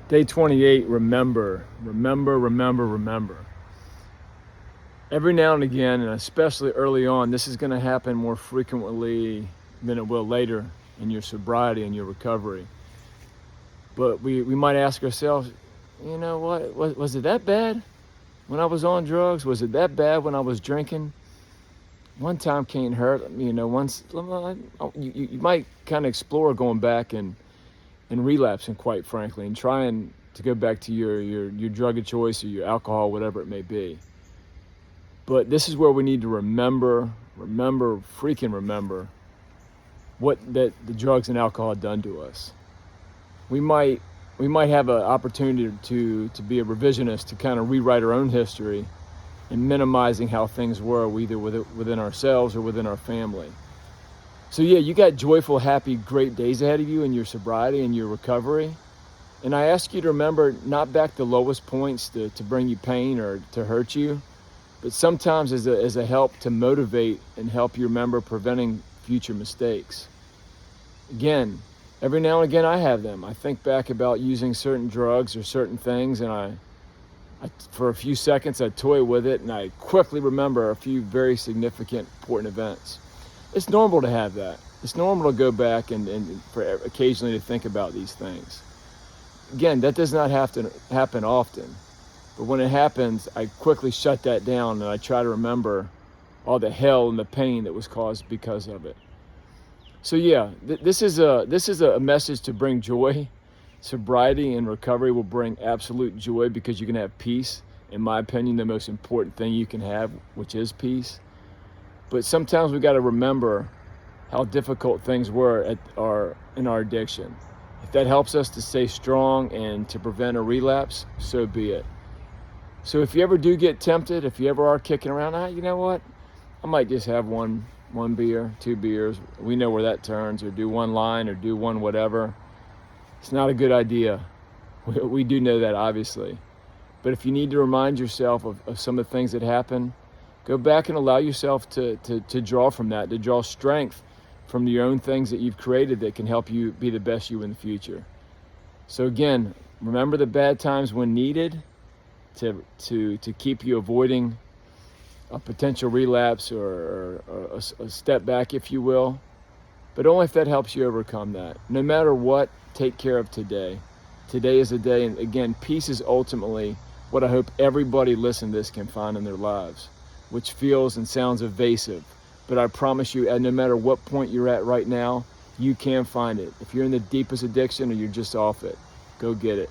Day 28, remember, remember, remember, remember. Every now and again, and especially early on, this is going to happen more frequently than it will later in your sobriety and your recovery. But we might ask ourselves, you know what, was it that bad when I was on drugs? Was it that bad when I was drinking? One time can't hurt, once, you might kind of explore going back and relapsing, quite frankly, and trying to go back to your drug of choice or your alcohol, whatever it may be. But this is where we need to remember, freaking remember what that the drugs and alcohol have done to us. We might have an opportunity to be a revisionist, to kind of rewrite our own history and minimizing how things were, either within ourselves or within our family. So yeah, you got joyful, happy, great days ahead of you in your sobriety and your recovery. And I ask you to remember not back the lowest points to bring you pain or to hurt you, but sometimes as a help to motivate and help you remember preventing future mistakes. Again, every now and again I have them. I think back about using certain drugs or certain things, and I for a few seconds I toy with it, and I quickly remember a few very significant, important events. It's normal to have that. It's normal to go back and for occasionally to think about these things. Again, that does not have to happen often, but when it happens, I quickly shut that down and I try to remember all the hell and the pain that was caused because of it. So yeah, this is a message to bring joy. Sobriety and recovery will bring absolute joy because you can have peace. In my opinion, the most important thing you can have, which is peace. But sometimes we got to remember how difficult things were in our addiction. If that helps us to stay strong and to prevent a relapse, so be it. So if you ever do get tempted, if you ever are kicking around, you know what? I might just have one beer, 2 beers. We know where that turns, or do one line, or do one whatever. It's not a good idea. We do know that, obviously. But if you need to remind yourself of some of the things that happen, go back and allow yourself to draw from that, to draw strength from your own things that you've created that can help you be the best you in the future. So again, remember the bad times when needed to keep you avoiding a potential relapse or a step back, if you will. But only if that helps you overcome that. No matter what, take care of today. Today is a day, and again, peace is ultimately what I hope everybody listening to this can find in their lives, which feels and sounds evasive. But I promise you, no matter what point you're at right now, you can find it. If you're in the deepest addiction or you're just off it, go get it.